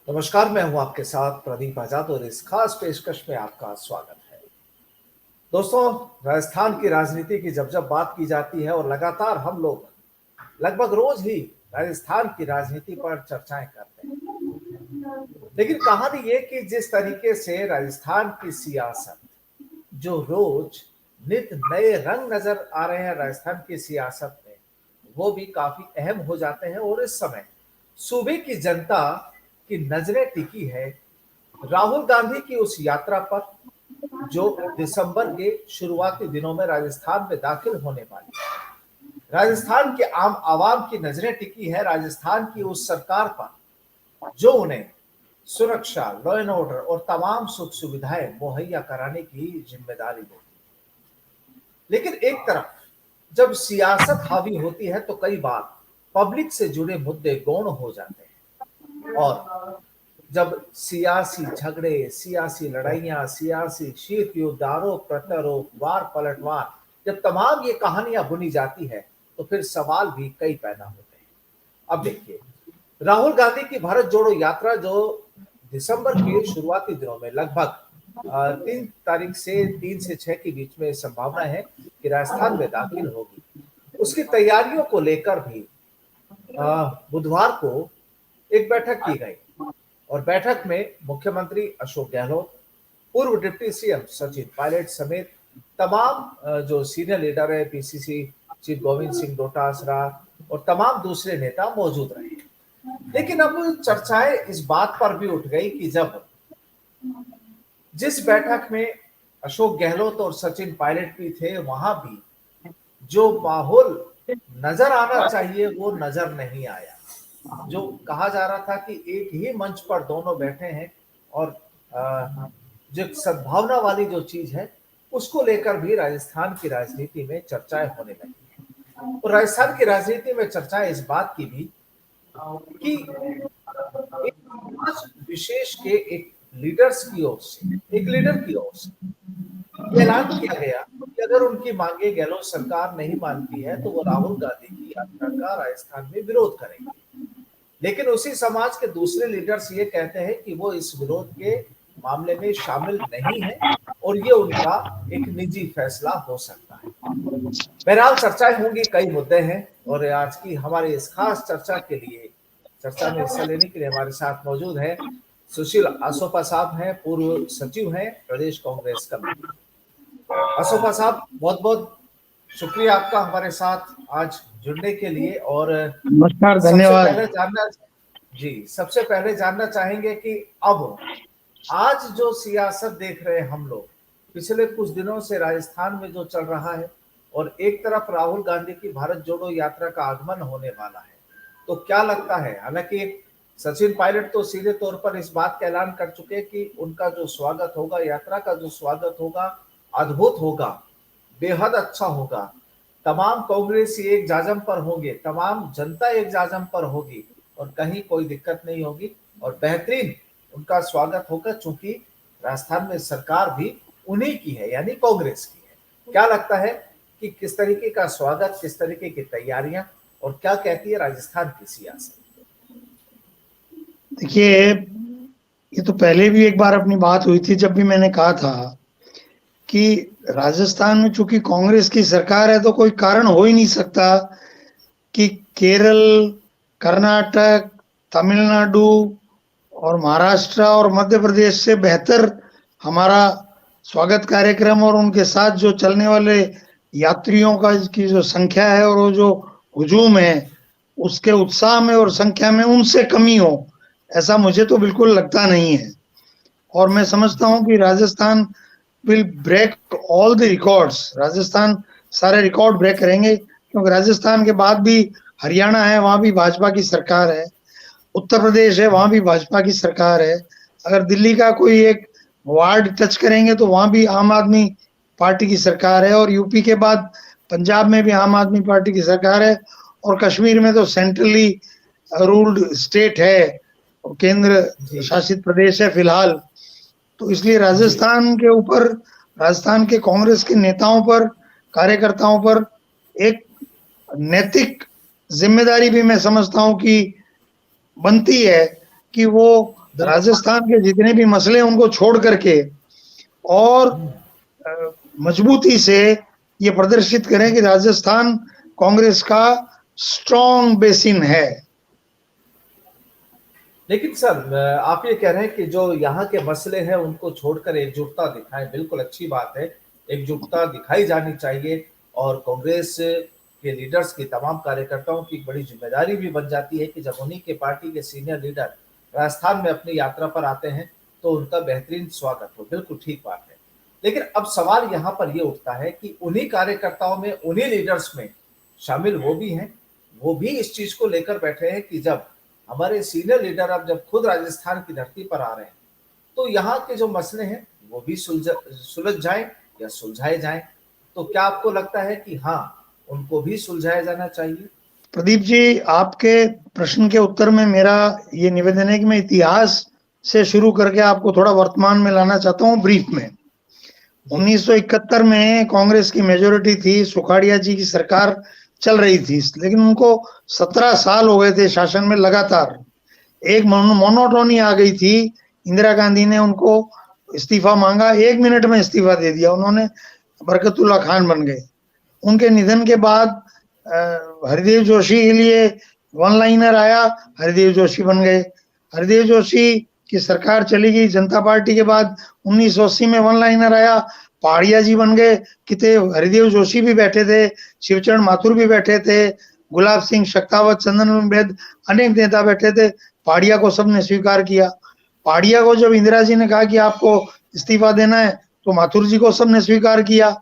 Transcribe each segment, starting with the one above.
नमस्कार, मैं हूं आपके साथ प्रदीप आजाद और इस खास पेशकश में आपका स्वागत है। दोस्तों, राजस्थान की राजनीति की जब जब बात की जाती है और लगातार हम लोग लगभग रोज ही राजस्थान की राजनीति पर चर्चाएं करते हैं, लेकिन कहानी ये कि जिस तरीके से राजस्थान की सियासत जो रोज नित नए रंग नजर आ रहे हैं राजस्थान की सियासत में, वो भी काफी अहम हो जाते हैं। और इस समय सूबे की जनता की नजरें टिकी है राहुल गांधी की उस यात्रा पर जो दिसंबर के शुरुआती दिनों में राजस्थान में दाखिल होने वाली है। राजस्थान के आम आवाम की नजरें टिकी है राजस्थान की उस सरकार पर जो उन्हें सुरक्षा, लॉ एंड ऑर्डर और तमाम सुख सुविधाएं मुहैया कराने की जिम्मेदारी देती है। लेकिन एक तरफ जब सियासत हावी होती है तो कई बार पब्लिक से जुड़े मुद्दे गौण हो जाते हैं। और जब सियासी झगड़े, सियासी लड़ाइयां, सियासी शीत युद्ध, आरोप प्रत्यारोप, वार पलटवार, जब तमाम ये कहानियां बुनी जाती है तो फिर सवाल भी कई पैदा होते हैं। अब देखिए, राहुल गांधी की भारत जोड़ो यात्रा जो दिसंबर के शुरुआती दिनों में लगभग 3 से 6 के बीच में संभावना है कि राजस्थान में दाखिल होगी, उसकी तैयारियों को लेकर भी बुधवार को एक बैठक की गई। और बैठक में मुख्यमंत्री अशोक गहलोत, पूर्व डिप्टी सीएम सचिन पायलट समेत तमाम जो सीनियर लीडर है, पीसीसी चीफ गोविंद सिंह डोटासरा और तमाम दूसरे नेता मौजूद रहे। लेकिन अब चर्चाएं इस बात पर भी उठ गई कि जब जिस बैठक में अशोक गहलोत और सचिन पायलट भी थे, वहां भी जो माहौल नजर आना चाहिए वो नजर नहीं आया। जो कहा जा रहा था कि एक ही मंच पर दोनों बैठे हैं और जो सद्भावना वाली जो चीज है उसको लेकर भी राजस्थान की राजनीति में चर्चाएं होने लगी हैं। और राजस्थान की राजनीति में चर्चाएं इस बात की भी कि एक समाज विशेष के एक लीडर्स की ओर से, एक लीडर की ओर से ये ऐलान किया गया कि अगर उनकी मांगे गहलोत सरकार नहीं मानती है तो वो राहुल गांधी की यात्रा का राजस्थान में विरोध करेंगे। लेकिन उसी समाज के दूसरे लीडर्स ये कहते हैं कि वो इस विरोध के मामले में शामिल नहीं है और ये उनका एक निजी फैसला हो सकता है। बहरहाल चर्चाएं होंगी, कई मुद्दे हैं और आज की हमारी इस खास चर्चा के लिए, चर्चा में हिस्सा लेने के लिए हमारे साथ मौजूद है सुशील आसोपा साहब हैं, पूर्व सचिव हैं प्रदेश कांग्रेस कमेटी। आसोपा साहब, बहुत बहुत शुक्रिया आपका हमारे साथ आज जुड़ने के लिए। और नमस्कार, धन्यवाद। सबसे पहले जानना चाहेंगे कि अब आज जो सियासत देख रहे हैं हम लोग, पिछले कुछ दिनों से राजस्थान में जो चल रहा है और एक तरफ राहुल गांधी की भारत जोड़ो यात्रा का आगमन होने वाला है, तो क्या लगता है, हालांकि सचिन पायलट तो सीधे तौर पर इस बात का ऐलान कर चुके हैं कि उनका जो स्वागत होगा, यात्रा का जो स्वागत होगा, अद्भुत होगा, बेहद अच्छा होगा, तमाम कांग्रेसी एक जाजम पर होंगे, तमाम जनता एक जाजम पर होगी और कहीं कोई दिक्कत नहीं होगी और बेहतरीन उनका स्वागत होगा, चूंकि राजस्थान में सरकार भी उन्हीं की है, यानी कांग्रेस की है। क्या लगता है कि किस तरीके का स्वागत, किस तरीके की तैयारियां और क्या कहती है राजस्थान की सियासत? देखिए, ये तो पहले भी एक बार अपनी बात हुई थी जब भी मैंने कहा था कि राजस्थान में चूंकि कांग्रेस की सरकार है तो कोई कारण हो ही नहीं सकता कि केरल, कर्नाटक, तमिलनाडु और महाराष्ट्र और मध्य प्रदेश से बेहतर हमारा स्वागत कार्यक्रम और उनके साथ जो चलने वाले यात्रियों का की जो संख्या है और वो जो हुजूम है उसके उत्साह में और संख्या में उनसे कमी हो, ऐसा मुझे तो बिल्कुल लगता नहीं है। और मैं समझता हूं कि Rajasthan will break all the records. Rajasthan सारे रिकॉर्ड ब्रेक करेंगे क्योंकि राजस्थान के बाद भी हरियाणा है, वहां भी भाजपा की सरकार है, उत्तर प्रदेश है, वहां भी भाजपा की सरकार है। अगर दिल्ली का कोई एक वार्ड टच करेंगे तो वहां भी आम आदमी पार्टी की सरकार है और यूपी के बाद पंजाब में भी आम आदमी पार्टी की सरकार है और कश्मीर में तो सेंट्रली रूल्ड स्टेट है, केंद्र शासित प्रदेश है फिलहाल। तो इसलिए राजस्थान के ऊपर, राजस्थान के कांग्रेस के नेताओं पर, कार्यकर्ताओं पर एक नैतिक जिम्मेदारी भी मैं समझता हूं कि बनती है कि वो राजस्थान के जितने भी मसले हैं उनको छोड़ करके और मजबूती से ये प्रदर्शित करें कि राजस्थान कांग्रेस का स्ट्रॉन्ग बेसिन है। लेकिन सर आप ये कह रहे हैं कि जो यहाँ के मसले हैं उनको छोड़कर एकजुटता दिखाएं, बिल्कुल अच्छी बात है, एकजुटता दिखाई जानी चाहिए और कांग्रेस के लीडर्स की, तमाम कार्यकर्ताओं की बड़ी जिम्मेदारी भी बन जाती है कि जब उन्हीं के पार्टी के सीनियर लीडर राजस्थान में अपनी यात्रा पर आते हैं तो उनका बेहतरीन स्वागत हो, बिल्कुल ठीक बात है। लेकिन अब सवाल यहाँ पर ये उठता है कि उन्हीं कार्यकर्ताओं में, उन्हीं लीडर्स में शामिल वो भी हैं, वो भी इस चीज को लेकर बैठे हैं कि जब हमारे सीनियर लीडर अब जब खुद राजस्थान की धरती पर आ रहे हैं तो यहाँ के जो मसले हैं वो भी सुलझ जाए या सुलझाए जाएं। तो क्या आपको लगता है कि हाँ, उनको भी सुलझाया जाना चाहिए? प्रदीप जी, आपके प्रश्न के उत्तर में मेरा ये निवेदन है कि मैं इतिहास से शुरू करके आपको थोड़ा वर्तमान में लाना चाहता हूँ ब्रीफ में। 1971 में कांग्रेस की मेजोरिटी थी, सुखाड़िया जी की सरकार चल रही थी, लेकिन उनको 17 साल हो गए थे शासन में लगातार। एक मोनोटोनी आ गई थी। इंदिरा गांधी ने उनको इस्तीफा मांगा, 1 मिनट में इस्तीफा दे दिया, उन्होंने बरकतुल्ला खान बन गए। उनके निधन के बाद हरिदेव जोशी के लिए वन लाइनर आया, हरिदेव जोशी बन गए। हरिदेव जोशी की सरकार चली गई जनता पार्टी के बाद, 1980 में वन लाइनर आया, पहाड़िया जी बन गए। कितने हरिदेव जोशी भी बैठे थे, शिवचरण माथुर भी बैठे थे, गुलाब सिंह शेखावत, चंदन बैद, अनेक नेता बैठे थे। पहाड़िया को सबने स्वीकार किया। पहाड़िया को जब इंदिरा जी ने कहा कि आपको इस्तीफा देना है तो माथुर जी को सबने स्वीकार किया।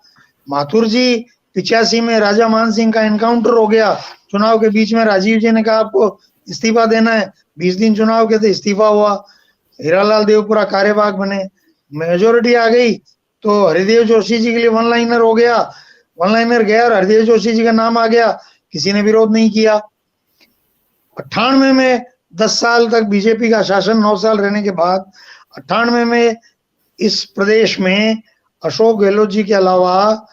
माथुर जी 85 में राजा मान सिंह का एनकाउंटर हो गया, चुनाव के बीच में राजीव जी ने कहा आपको इस्तीफा देना है, 20 दिन चुनाव के थे, इस्तीफा हुआ। हीरालाल देवपुरा कार्यवाहक बने, मेजोरिटी आ गई तो हरिदेव जोशी जी के लिए वन लाइनर हो गया, वन लाइनर गया और हरिदेव जोशी जी का नाम आ गया, किसी ने विरोध नहीं किया। 98 में 10 साल तक बीजेपी का शासन, 9 साल रहने के बाद 98 में इस प्रदेश में अशोक गहलोत जी के अलावा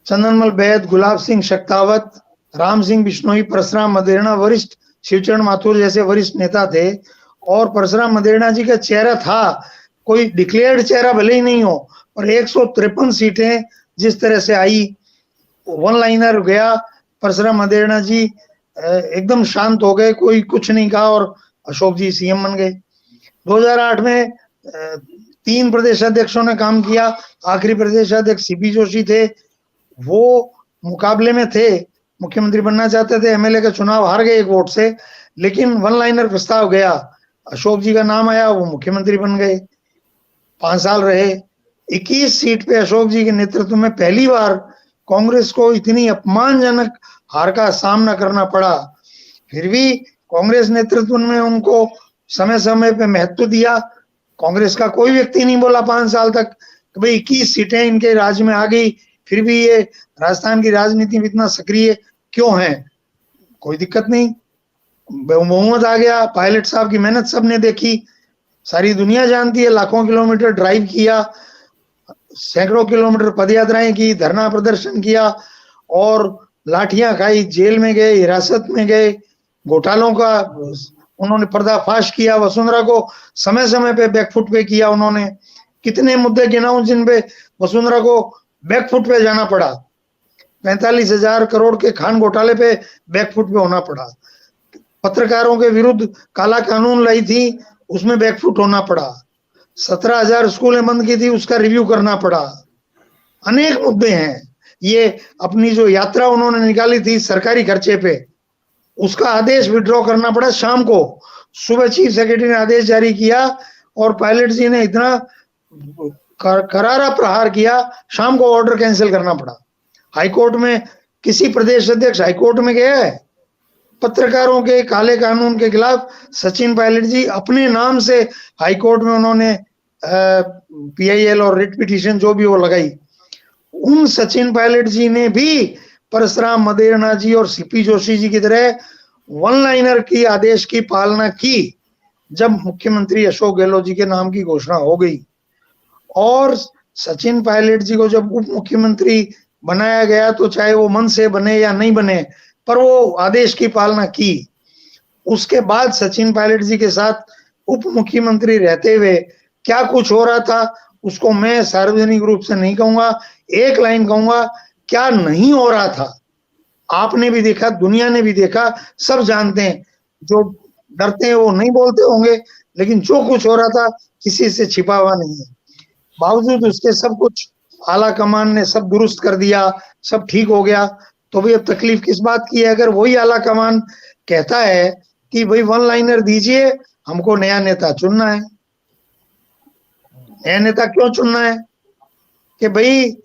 चंदनमल बैद, गुलाब सिंह शेखावत, राम सिंह बिश्नोई, परशुराम मदेरणा, वरिष्ठ शिवचरण माथुर जैसे वरिष्ठ नेता थे। और परशुराम मदेरणा जी का चेहरा था, कोई डिक्लेयर्ड चेहरा भले ही नहीं हो, पर 153 सीटें जिस तरह से आई, वन लाइनर गया, परशुराम मदेरणा जी एकदम शांत हो गए, कोई कुछ नहीं कहा और अशोक जी सीएम बन गए। 2008 में 3 प्रदेश अध्यक्षों ने काम किया, आखिरी प्रदेश अध्यक्ष सीपी जोशी थे, वो मुकाबले में थे, मुख्यमंत्री बनना चाहते थे, एमएलए का चुनाव हार गए 1 वोट से, लेकिन वन लाइनर प्रस्ताव गया, अशोक जी का नाम आया, वो मुख्यमंत्री बन गए, 5 साल रहे। 21 सीट पे अशोक जी के नेतृत्व में पहली बार कांग्रेस को इतनी अपमानजनक हार का सामना करना पड़ा। फिर भी कांग्रेस नेतृत्व ने उनको समय समय पे महत्व दिया। कांग्रेस का कोई व्यक्ति नहीं बोला 5 साल तक कि भाई 21 सीटें इनके राज्य में आ गई, फिर भी ये राजस्थान की राजनीति में इतना सक्रिय क्यों है, कोई दिक्कत नहीं, बहुमत आ गया। पायलट साहब की मेहनत सबने देखी, सारी दुनिया जानती है, लाखों किलोमीटर ड्राइव किया, सैकड़ों किलोमीटर पदयात्राएं की, धरना प्रदर्शन किया और लाठियां खाई, जेल में गए, हिरासत में गए, घोटालों का उन्होंने पर्दाफाश किया, वसुंधरा को समय समय पे बैकफुट पे किया उन्होंने। कितने मुद्दे गिनाऊं जिन पे वसुंधरा को बैकफुट पे जाना पड़ा, 45,000 करोड़ के खान घोटाले पे बैकफुट पे होना पड़ा। पत्रकारों के विरुद्ध काला कानून लाई थी, उसमें बैकफुट होना पड़ा। 17,000 स्कूलें बंद की थी, उसका रिव्यू करना पड़ा। अनेक मुद्दे हैं। ये अपनी जो यात्रा उन्होंने निकाली थी सरकारी खर्चे पे, उसका आदेश विड्रॉ करना पड़ा शाम को। सुबह चीफ सेक्रेटरी ने आदेश जारी किया और पायलट जी ने इतना करारा प्रहार किया, शाम को ऑर्डर कैंसिल करना पड़ा। हाईकोर्ट में किसी प्रदेश अध्यक्ष हाईकोर्ट में गया है? पत्रकारों के काले कानून के खिलाफ सचिन पायलट जी अपने नाम से हाईकोर्ट में उन्होंने पीआईएल और रिट पिटीशन जो भी वो लगाई। उन सचिन पायलट जी ने भी परशुराम मदेरणा जी और सीपी जोशी जी की तरह वन लाइनर की आदेश की पालना की जब मुख्यमंत्री अशोक गहलोत जी के नाम की घोषणा हो गई। और सचिन पायलट जी को जब उप मुख्यमंत्री बनाया गया तो चाहे वो मन से बने या नहीं बने, पर वो आदेश की पालना की। उसके बाद सचिन पायलट जी के साथ उप मुख्यमंत्री रहते हुए क्या कुछ हो रहा था, उसको मैं सार्वजनिक रूप से नहीं कहूंगा, एक लाइन कहूंगा, क्या नहीं हो रहा था। आपने भी देखा, दुनिया ने भी देखा, सब जानते हैं। जो डरते हैं वो नहीं बोलते होंगे, लेकिन जो कुछ हो रहा था किसी से छिपा हुआ नहीं है। बावजूद उसके सब कुछ आला कमान ने सब दुरुस्त कर दिया, सब ठीक हो गया। तो भी अब तकलीफ किस बात की है? अगर वही आला कमान कहता है कि भाई वन लाइनर दीजिए, हमको नया नेता चुनना है। नया नेता क्यों चुनना है? कि भाई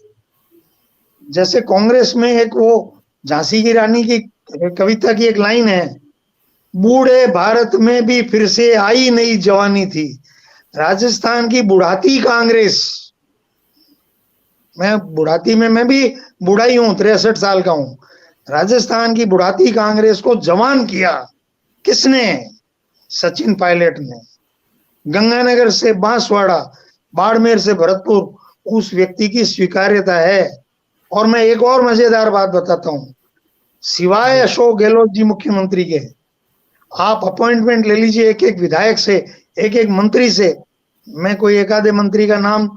जैसे कांग्रेस में एक वो झांसी की रानी की कविता की एक लाइन है, बूढ़े भारत में भी फिर से आई नई जवानी थी। राजस्थान की बुढ़ाती कांग्रेस, मैं बुढ़ाती में मैं भी बूढ़ा ही हूं, 63 साल का हूं। राजस्थान की बुढ़ाती कांग्रेस को जवान किया किसने? सचिन पायलट ने। गंगानगर से बांसवाड़ा, बाड़मेर से भरतपुर, उस व्यक्ति की स्वीकार्यता है। और मैं एक और मजेदार बात बताता हूं, सिवाय अशोक गहलोत जी मुख्यमंत्री के, आप अपॉइंटमेंट ले लीजिए एक एक विधायक से, एक एक मंत्री से। मैं कोई एक आधे मंत्री का नाम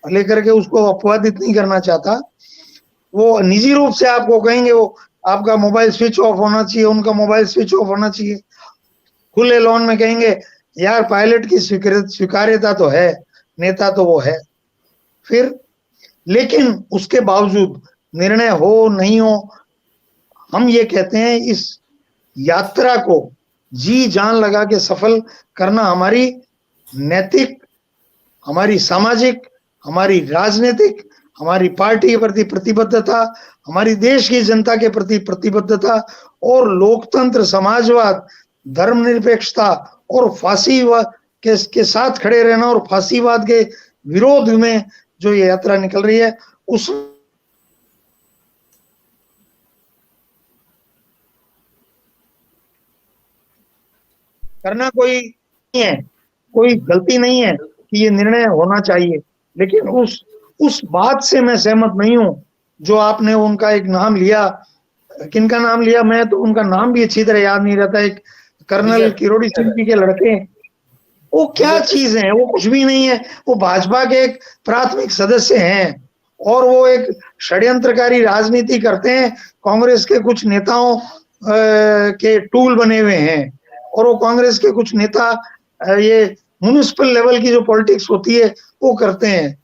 लेकर के उसको अपवादित नहीं करना चाहता, वो निजी रूप से आपको कहेंगे वो आपका मोबाइल स्विच ऑफ होना चाहिए, उनका मोबाइल स्विच ऑफ होना चाहिए। खुले लॉन में कहेंगे यार पायलट की स्वीकार्यता तो है, नेता तो वो है। फिर लेकिन उसके बावजूद निर्णय हो नहीं हो, हम ये कहते हैं इस यात्रा को जी जान लगा के सफल करना हमारी नैतिक, हमारी सामाजिक, हमारी राजनीतिक, हमारी पार्टी के प्रति प्रतिबद्धता, हमारी देश की जनता के प्रति प्रतिबद्धता, और लोकतंत्र, समाजवाद, धर्मनिरपेक्षता और फांसीवाद के साथ खड़े रहना, और फांसीवाद के विरोध में जो ये यात्रा निकल रही है उस करना कोई नहीं है, कोई गलती नहीं है कि ये निर्णय होना चाहिए। लेकिन उस बात से मैं सहमत नहीं हूं जो आपने उनका एक नाम लिया, किनका नाम लिया, मैं तो उनका नाम भी अच्छी तरह याद नहीं रहता, एक कर्नल किरोड़ी सिंह जी के लड़के, वो क्या चीज है? वो कुछ भी नहीं है। वो भाजपा के एक प्राथमिक सदस्य हैं और वो एक षड्यंत्रकारी राजनीति करते हैं, कांग्रेस के कुछ नेताओं के टूल बने हुए हैं। और वो कांग्रेस के कुछ नेता ये म्युनिसिपल लेवल की जो पॉलिटिक्स होती है वो करते हैं।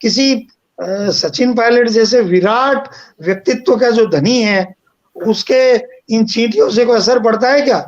किसी सचिन पायलट जैसे विराट व्यक्तित्व का जो धनी है, उसके इन चींटियों से कोई असर पड़ता है क्या?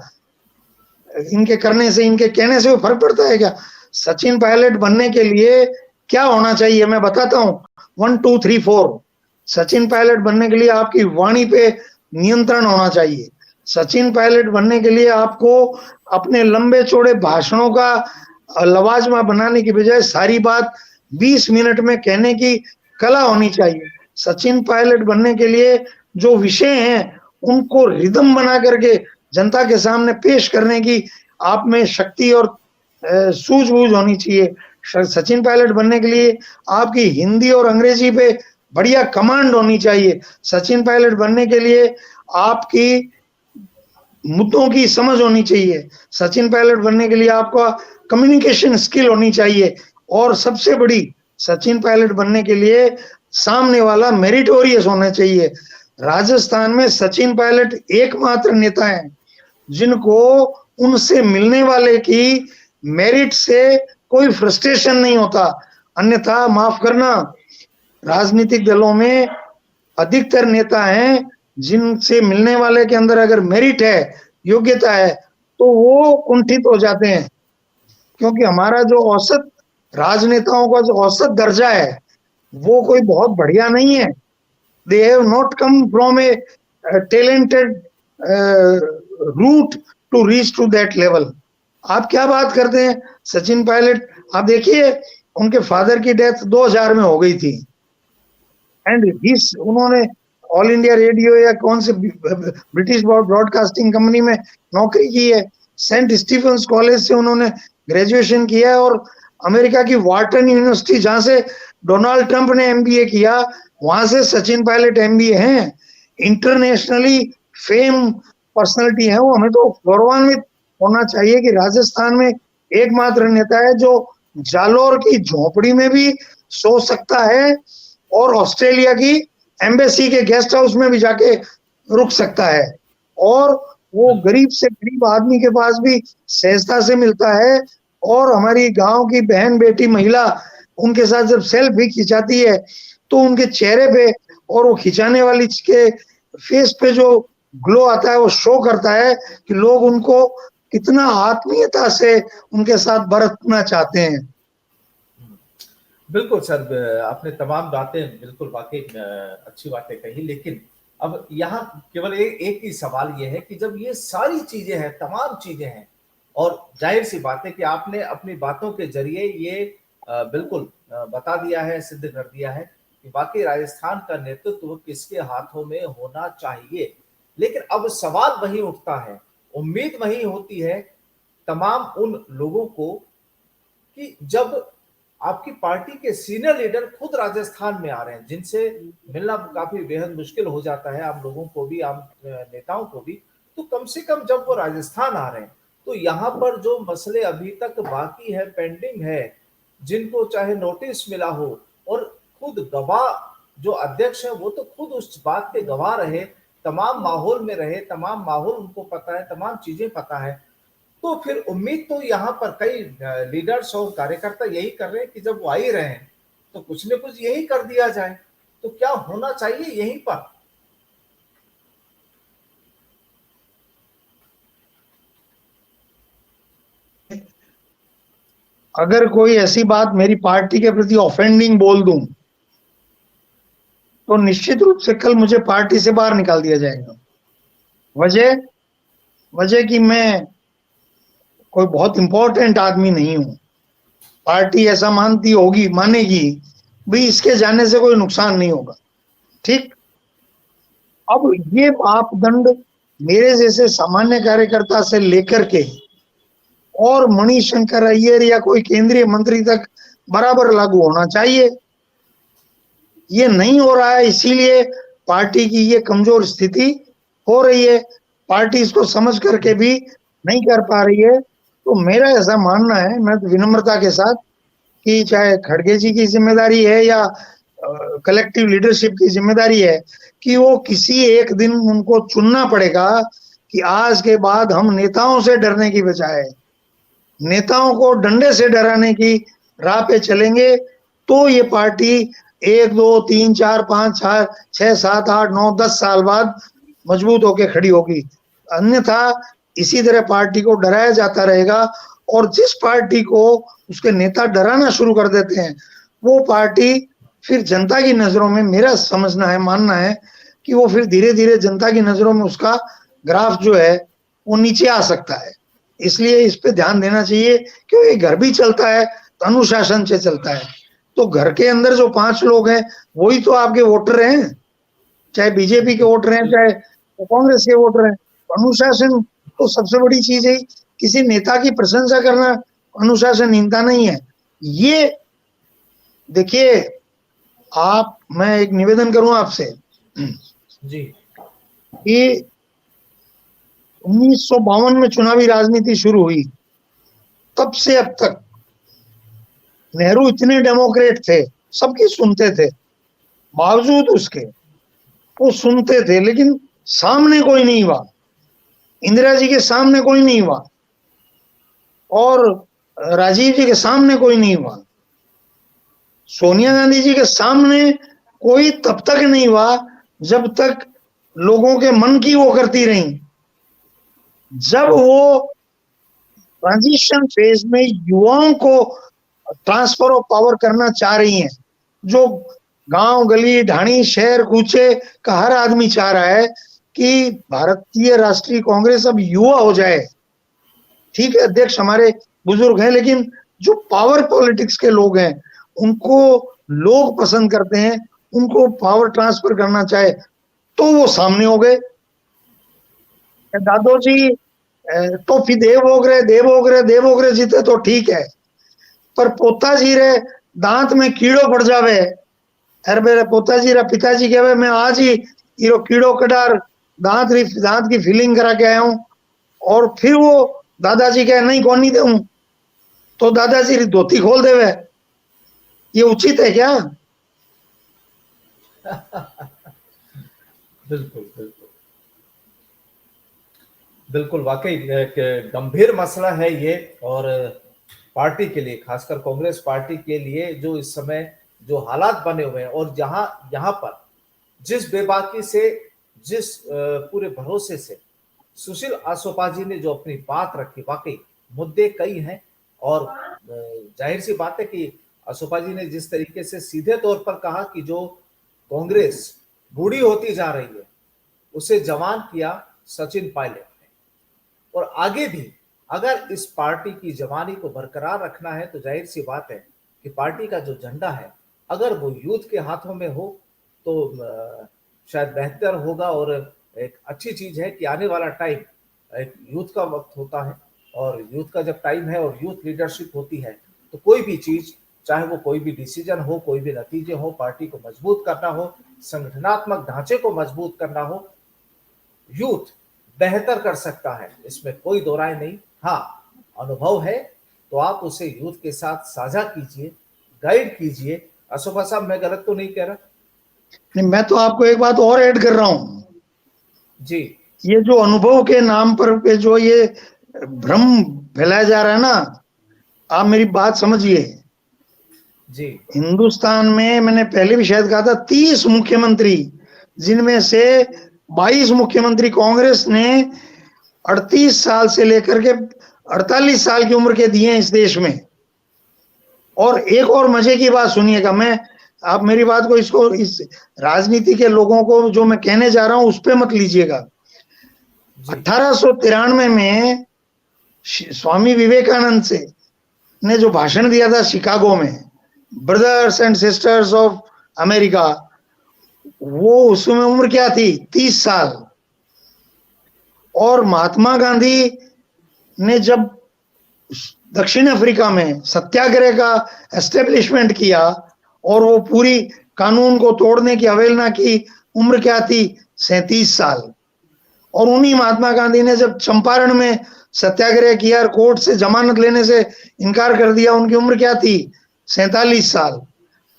इनके करने से, इनके कहने से फर्क पड़ता है क्या? सचिन पायलट बनने के लिए क्या होना चाहिए मैं बताता हूं, 1 2 3 4। सचिन पायलट बनने के लिए आपकी वाणी पे नियंत्रण होना चाहिए। सचिन पायलट बनने के लिए आपको अपने लंबे चौड़े भाषणों का लवाजमा बनाने की बजाय सारी बात 20 मिनट में कहने की कला होनी चाहिए। सचिन पायलट बनने के लिए जो विषय हैं उनको रिदम बना करके जनता के सामने पेश करने की आप में शक्ति और सूझबूझ होनी चाहिए। सचिन पायलट बनने के लिए आपकी हिंदी और अंग्रेजी पे बढ़िया कमांड होनी चाहिए। सचिन पायलट बनने के लिए आपकी मुद्दों की समझ होनी चाहिए। सचिन पायलट बनने के लिए आपका कम्युनिकेशन स्किल होनी चाहिए। और सबसे बड़ी, सचिन पायलट बनने के लिए सामने वाला मेरिटोरियस होना चाहिए। राजस्थान में सचिन पायलट एकमात्र नेता हैं जिनको उनसे मिलने वाले की मेरिट से कोई फ्रस्ट्रेशन नहीं होता। अन्यथा माफ करना, राजनीतिक दलों में अधिकतर नेता हैं जिनसे मिलने वाले के अंदर अगर मेरिट है, योग्यता है, तो वो कुंठित हो जाते हैं। क्योंकि हमारा जो औसत राजनेताओं का जो औसत दर्जा है वो कोई बहुत बढ़िया नहीं है। They have not come from a talented route to reach to that level. आप क्या बात करते हैं? सचिन पायलट, आप देखिए उनके फादर की डेथ 2000 में हो गई थी, एंड उन्होंने ऑल इंडिया रेडियो या कौन से ब्रिटिश ब्रॉडकास्टिंग कंपनी में नौकरी की है। सेंट स्टीफेंस कॉलेज से उन्होंने ग्रेजुएशन किया है, और अमेरिका की वार्टन यूनिवर्सिटी जहां से डोनाल्ड ट्रंप ने एमबीए किया, वहां से सचिन पायलट एमबीए हैं। इंटरनेशनली फेम पर्सनालिटी है वो। हमें तो गौरवान्वित होना चाहिए कि राजस्थान में एकमात्र नेता है जो जालोर की झोपड़ी में भी सो सकता है और ऑस्ट्रेलिया की एम्बेसी के गेस्ट हाउस में भी जाके रुक सकता है, और वो गरीब से गरीब आदमी के पास भी सहजता से मिलता है। और हमारी गांव की बहन बेटी महिला उनके साथ जब सेल्फी खिंचाती है तो उनके चेहरे पे और वो खिंचाने वाली के फेस पे जो ग्लो आता है वो शो करता है कि लोग उनको कितना आत्मीयता से उनके साथ बरतना चाहते हैं। बिल्कुल सर, आपने तमाम बातें बिल्कुल वाकई अच्छी बातें कही, लेकिन अब यहाँ केवल एक ही सवाल ये है कि जब ये सारी चीजें हैं, तमाम चीजें हैं, और जाहिर सी बात है कि आपने अपनी बातों के जरिए ये बिल्कुल बता दिया है, सिद्ध कर दिया है कि वाकई राजस्थान का नेतृत्व किसके हाथों में होना चाहिए। लेकिन अब सवाल वही उठता है, उम्मीद वही होती है तमाम उन लोगों को कि जब आपकी पार्टी के सीनियर लीडर खुद राजस्थान में आ रहे हैं, जिनसे मिलना काफी बेहद मुश्किल हो जाता है आम लोगों को भी, आम नेताओं को भी, तो कम से कम जब वो राजस्थान आ रहे हैं तो यहाँ पर जो मसले अभी तक बाकी है, पेंडिंग है, जिनको चाहे नोटिस मिला हो, और खुद गवाह जो अध्यक्ष है वो तो खुद उस बात के गवाह रहे, तमाम माहौल में रहे, तमाम माहौल उनको पता है, तमाम चीजें पता है, तो फिर उम्मीद तो यहाँ पर कई लीडर्स और कार्यकर्ता यही कर रहे हैं कि जब वो आ ही रहे हैं तो कुछ न कुछ यही कर दिया जाए। तो क्या होना चाहिए यहीं पर? अगर कोई ऐसी बात मेरी पार्टी के प्रति ऑफेंडिंग बोल दूं तो निश्चित रूप से कल मुझे पार्टी से बाहर निकाल दिया जाएगा। वजह कि मैं कोई बहुत इंपॉर्टेंट आदमी नहीं हूं। पार्टी ऐसा मानती होगी, मानेगी भाई इसके जाने से कोई नुकसान नहीं होगा, ठीक। अब ये मापदंड मेरे जैसे सामान्य कार्यकर्ता से लेकर के और मणिशंकर अय्यर या कोई केंद्रीय मंत्री तक बराबर लागू होना चाहिए। ये नहीं हो रहा है, इसीलिए पार्टी की ये कमजोर स्थिति हो रही है। पार्टी इसको समझ करके भी नहीं कर पा रही है। तो मेरा ऐसा मानना है, मैं तो विनम्रता के साथ, कि चाहे खड़गे जी की जिम्मेदारी है या कलेक्टिव लीडरशिप की जिम्मेदारी है, कि वो किसी एक दिन उनको चुनना पड़ेगा कि आज के बाद हम नेताओं से डरने की बजाय नेताओं को डंडे से डराने की राह पे चलेंगे, तो ये पार्टी 1 2 3 4 5 6 7 8 9 10 साल बाद मजबूत होकर खड़ी होगी। अन्यथा इसी तरह पार्टी को डराया जाता रहेगा, और जिस पार्टी को उसके नेता डराना शुरू कर देते हैं वो पार्टी फिर जनता की नजरों में, मेरा समझना है, मानना है कि वो फिर धीरे धीरे जनता की नजरों में उसका ग्राफ जो है वो नीचे आ सकता है। इसलिए इस पे ध्यान देना चाहिए, क्योंकि घर भी चलता है तो अनुशासन से चलता है। तो घर के अंदर जो 5 लोग हैं वही तो आपके वोटर हैं, चाहे बीजेपी के वोटर हैं चाहे कांग्रेस के वोटर हैं। अनुशासन तो सबसे बड़ी चीज है। किसी नेता की प्रशंसा करना अनुशासनहीनता नहीं है। ये देखिए, मैं एक निवेदन करूं आपसे जी, कि 1952 में चुनावी राजनीति शुरू हुई, तब से अब तक नेहरू इतने डेमोक्रेट थे, सबकी सुनते थे, बावजूद उसके वो सुनते थे, लेकिन सामने कोई नहीं हुआ। इंदिरा जी के सामने कोई नहीं हुआ और राजीव जी के सामने कोई नहीं हुआ। सोनिया गांधी जी के सामने कोई तब तक नहीं हुआ जब तक लोगों के मन की वो करती रही। जब वो ट्रांजिशन फेज में युवाओं को ट्रांसफर ऑफ पावर करना चाह रही हैं, जो गांव गली ढाणी शहर कूचे का हर आदमी चाह रहा है कि भारतीय राष्ट्रीय कांग्रेस अब युवा हो जाए। ठीक है, अध्यक्ष हमारे बुजुर्ग हैं, लेकिन जो पावर पॉलिटिक्स के लोग हैं उनको लोग पसंद करते हैं, उनको पावर ट्रांसफर करना चाहे तो वो सामने हो गए। दादोजी तो फिर देवोगरे जीते तो ठीक है, पर पोता जी रे दांत में कीड़ो पड़ जावे, अरे मेरे पोता जी रा पिताजी कहे मैं आज ही हीरो कीड़ो कडार दांत की फीलिंग करा के आया हूं, और फिर वो दादाजी कहे नहीं कौन नहीं दूं, तो दादाजी धोती खोल देवे, ये उचित है क्या? बिल्कुल बिल्कुल बिल्कुल, वाकई एक गंभीर मसला है ये। और पार्टी के लिए, खासकर कांग्रेस पार्टी के लिए, जो इस समय जो हालात बने हुए हैं, और जहां यहाँ पर जिस बेबाकी से, जिस पूरे भरोसे से सुशील आसोपा जी ने जो अपनी बात रखी, वाकई मुद्दे कई हैं। और जाहिर सी बात है कि आसोपा जी ने जिस तरीके से सीधे तौर पर कहा कि जो कांग्रेस बूढ़ी होती जा रही है, उसे जवान किया सचिन पायलट ने। और आगे भी अगर इस पार्टी की जवानी को बरकरार रखना है, तो जाहिर सी बात है कि पार्टी का जो झंडा है, अगर वो यूथ के हाथों में हो तो शायद बेहतर होगा। और एक अच्छी चीज है कि आने वाला टाइम एक यूथ का वक्त होता है, और यूथ का जब टाइम है और यूथ लीडरशिप होती है, तो कोई भी चीज, चाहे वो कोई भी डिसीजन हो, कोई भी नतीजे हो, पार्टी को मजबूत करना हो, संगठनात्मक ढांचे को मजबूत करना हो, यूथ बेहतर कर सकता है, इसमें कोई दो राय नहीं। हाँ, अनुभव है तो आप उसे यूथ के साथ साझा कीजिए, गाइड कीजिए। अशोका साहब, मैं गलत तो नहीं कह रहा? नहीं, मैं तो आपको एक बात और ऐड कर रहा हूं जी। ये जो अनुभव के नाम पर पे जो ये भ्रम फैलाया जा रहा है ना, आप मेरी बात समझिए। जी। हिंदुस्तान में मैंने पहले भी शायद कहा था 30 मुख्यमंत्री, जिनमें से 22 मुख्यमंत्री कांग्रेस ने 38 साल से लेकर के 48 साल की उम्र के दिए इस देश में। और एक और मजे की बात सुनिएगा, मैं, आप मेरी बात को, इसको, इस राजनीति के लोगों को जो मैं कहने जा रहा हूं उस पे मत लीजिएगा। 1893 में स्वामी विवेकानंद से ने जो भाषण दिया था शिकागो में, brothers and sisters of America, वो उसमें उम्र क्या थी? 30 साल। और महात्मा गांधी ने जब दक्षिण अफ्रीका में सत्याग्रह का एस्टेब्लिशमेंट किया और वो पूरी कानून को तोड़ने की अवहेलना की, उम्र क्या थी? 37 साल। और उन्हीं महात्मा गांधी ने जब चंपारण में सत्याग्रह किया और कोर्ट से जमानत लेने से इनकार कर दिया, उनकी उम्र क्या थी? 47 साल।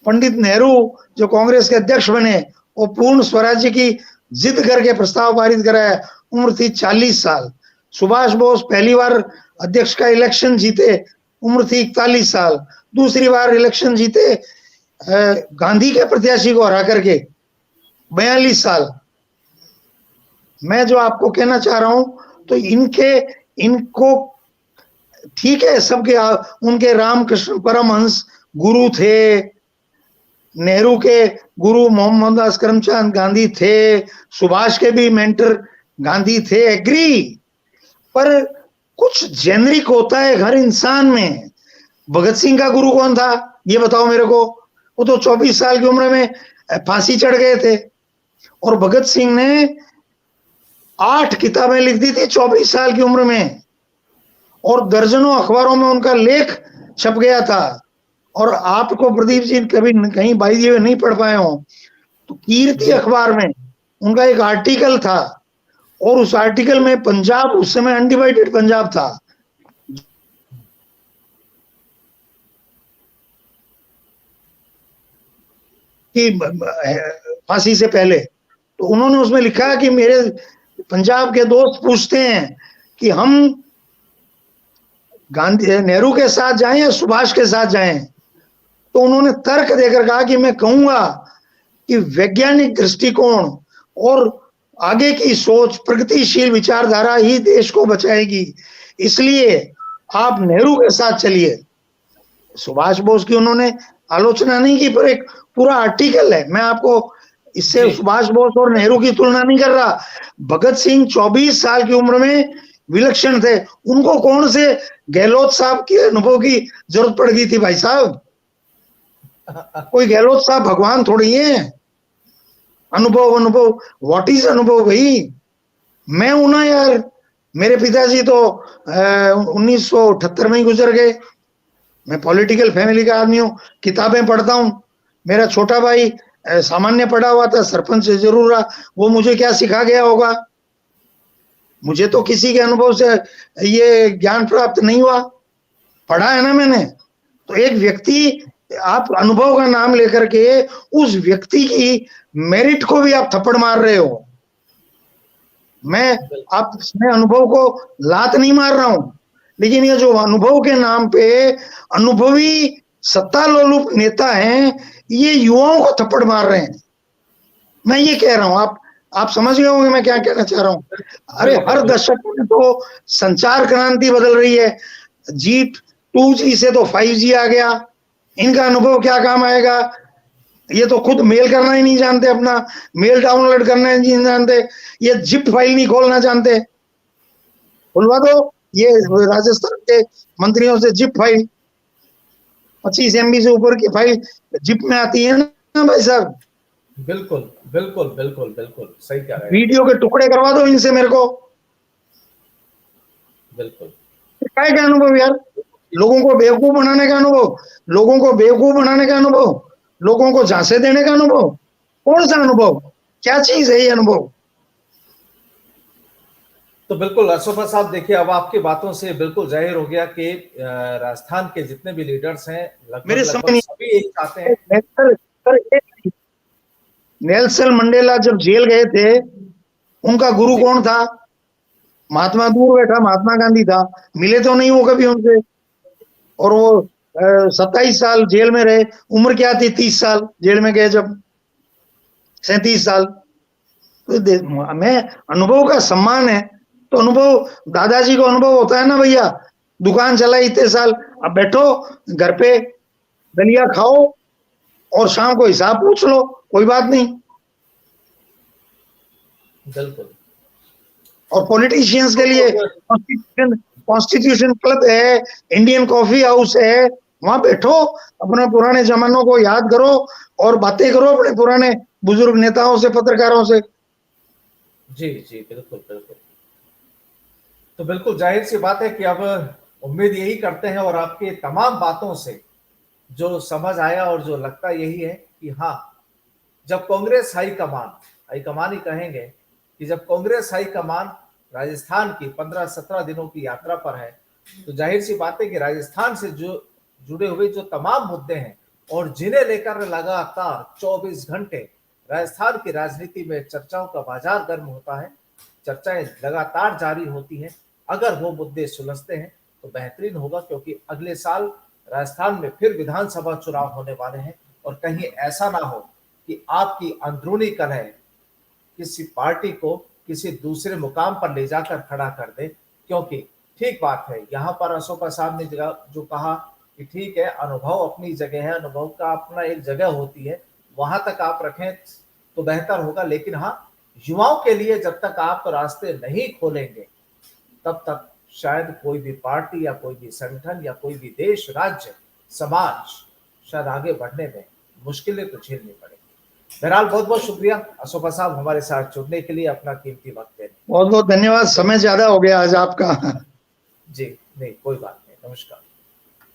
पंडित नेहरू जो कांग्रेस के अध्यक्ष बने, वो पूर्ण स्वराज्य की जिद करके प्रस्ताव पारित कराया, उम्र थी 40 साल। सुभाष बोस पहली बार अध्यक्ष का इलेक्शन जीते, उम्र थी 41 साल। दूसरी बार इलेक्शन जीते गांधी के प्रत्याशी को हरा करके, 42 साल। मैं जो आपको कहना चाह रहा हूं, तो इनको ठीक है, सबके उनके रामकृष्ण परमहंस गुरु थे, नेहरू के गुरु मोहम्मद करमचंद गांधी थे, सुभाष के भी मेंटर गांधी थे, एग्री। पर कुछ जेनरिक होता है हर इंसान में। भगत सिंह का गुरु कौन था, ये बताओ मेरे को? वो तो 24 साल की उम्र में फांसी चढ़ गए थे। और भगत सिंह ने 8 किताबें लिख दी थी 24 साल की उम्र में, और दर्जनों अखबारों में उनका लेख छप गया था। और आपको प्रदीप जी कभी कहीं बाई दिए नहीं पढ़ पाए हो, तो कीर्ति अखबार में उनका एक आर्टिकल था, और उस आर्टिकल में पंजाब, उस समय अनडिवाइडेड पंजाब था, कि फांसी से पहले, तो उन्होंने उसमें लिखा कि मेरे पंजाब के दोस्त पूछते हैं कि हम गांधी नेहरू के साथ जाएं या सुभाष के साथ जाएं। तो उन्होंने तर्क देकर कहा कि मैं कहूंगा कि वैज्ञानिक दृष्टिकोण और आगे की सोच, प्रगतिशील विचारधारा ही देश को बचाएगी, इसलिए आप नेहरू के साथ चलिए। सुभाष बोस की उन्होंने आलोचना नहीं की, पर एक पूरा आर्टिकल है। मैं आपको इससे सुभाष बोस और नेहरू की तुलना नहीं कर रहा। भगत सिंह 24 साल की उम्र में विलक्षण थे, उनको कौन से गहलोत साहब के अनुभव की जरूरत पड़ गई थी भाई साहब? कोई गहलोत साहब भगवान थोड़ी है। अनुभव व्हाट इज अनुभव भाई? मैं हूं ना यार, मेरे पिताजी तो 1978 में ही गुजर गए। मैं पॉलिटिकल फैमिली का आदमी हूँ, किताबें पढ़ता हूँ। मेरा छोटा भाई सामान्य पढ़ा हुआ था, सरपंच जरूर रहा, वो मुझे क्या सिखा गया होगा? मुझे तो किसी के अनुभव से ये ज्ञान प्राप्त नहीं हुआ। पढ़ा है ना मैंने। तो एक व्यक्ति, आप अनुभव का नाम लेकर के उस व्यक्ति की मेरिट को भी आप थप्पड़ मार रहे हो। मैं अनुभव को लात नहीं मार रहा हूं, लेकिन ये जो अनुभव के नाम पे अनुभवी सत्ता लोलुप नेता हैं, ये युवाओं को थप्पड़ मार रहे हैं। मैं ये कह रहा हूं, आप समझ गए होंगे मैं क्या कहना चाह रहा हूं। अरे हर दशक में तो संचार क्रांति बदल रही है। G2G से तो 5G आ गया, इनका अनुभव क्या काम आएगा। ये तो खुद मेल करना ही नहीं जानते, अपना मेल डाउनलोड करना ही नहीं जानते, ये जिप फाइल नहीं खोलना जानते। खुलवा दो ये राजस्थान के मंत्रियों से जिप फाइल, 25 MB से ऊपर की फाइल जिप में आती है ना भाई साहब। बिल्कुल बिल्कुल बिल्कुल बिल्कुल सही कह रहे हैं। वीडियो के टुकड़े करवा दो इनसे मेरे को। बिल्कुल क्या है अनुभव यार, लोगों को बेवकूफ बनाने का अनुभव, लोगों को बेवकूफ बनाने का अनुभव, लोगों को झांसे देने का अनुभव। कौन सा अनुभव, क्या चीज है ये अनुभव। तो बिल्कुल अशोका साहब, देखिए अब आपकी बातों से बिल्कुल जाहिर हो गया कि राजस्थान के जितने भी लीडर्स हैं मेरे लगभग सभी यही चाहते हैं। नेल्सन मंडेला जब जेल गए थे, उनका गुरु कौन था। महात्मा दूर बैठा महात्मा गांधी था, मिले तो नहीं वो कभी उनसे। और वो 27 साल जेल में रहे, उम्र क्या थी, 30 साल जेल में गए जब, 37 साल। तो मैं अनुभव का सम्मान है, तो अनुभव दादाजी को अनुभव होता है ना भैया, दुकान चलाई इतने साल, अब बैठो घर पे दलिया खाओ और शाम को हिसाब पूछ लो, कोई बात नहीं। बिल्कुल। और पॉलिटिशियंस के लिए कॉन्स्टिट्यूशन क्लब है, इंडियन कॉफी हाउस है, वहां बैठो, अपने पुराने जमानों को याद करो और बातें करो अपने पुराने बुजुर्ग नेताओं से, पत्रकारों से। जी जी बिल्कुल बिल्कुल। तो बिल्कुल जाहिर सी बात है कि अब उम्मीद यही करते हैं, और आपकी तमाम बातों से जो समझ आया और जो लगता यही है कि हाँ, जब कांग्रेस हाईकमान ही कहेंगे कि जब कांग्रेस हाईकमान राजस्थान की 15-17 दिनों की यात्रा पर है, तो जाहिर सी बात है कि राजस्थान से जो जुड़े हुए जो तमाम मुद्दे हैं और जिन्हें लेकर लगातार 24 घंटे राजस्थान की राजनीति में चर्चाओं का बाजार गर्म होता है, चर्चाएं लगातार जारी होती हैं, अगर वो मुद्दे सुलझते हैं तो बेहतरीन होगा, क्योंकि अगले साल राजस्थान में फिर विधानसभा चुनाव होने वाले हैं, और कहीं ऐसा ना हो कि आपकी अंदरूनी कलह किसी पार्टी को किसी दूसरे मुकाम पर ले जाकर खड़ा कर दे। क्योंकि ठीक बात है, यहाँ पर अशोका साहब ने जो कहा कि ठीक है, अनुभव अपनी जगह है, अनुभव का अपना एक जगह होती है, वहां तक आप रखें तो बेहतर होगा। लेकिन हाँ, युवाओं के लिए जब तक आप रास्ते नहीं खोलेंगे, तब तक शायद कोई भी पार्टी या कोई भी संगठन या कोई भी देश, राज्य, समाज शायद आगे बढ़ने में मुश्किलें तो झेलनी पड़ेगी। बहरहाल बहुत बहुत शुक्रिया अशोका साहब हमारे साथ जुड़ने के लिए, अपना कीमती वक्त देने। बहुत बहुत धन्यवाद, समय ज्यादा हो गया आज आपका। जी नहीं, कोई बात नहीं, नमस्कार।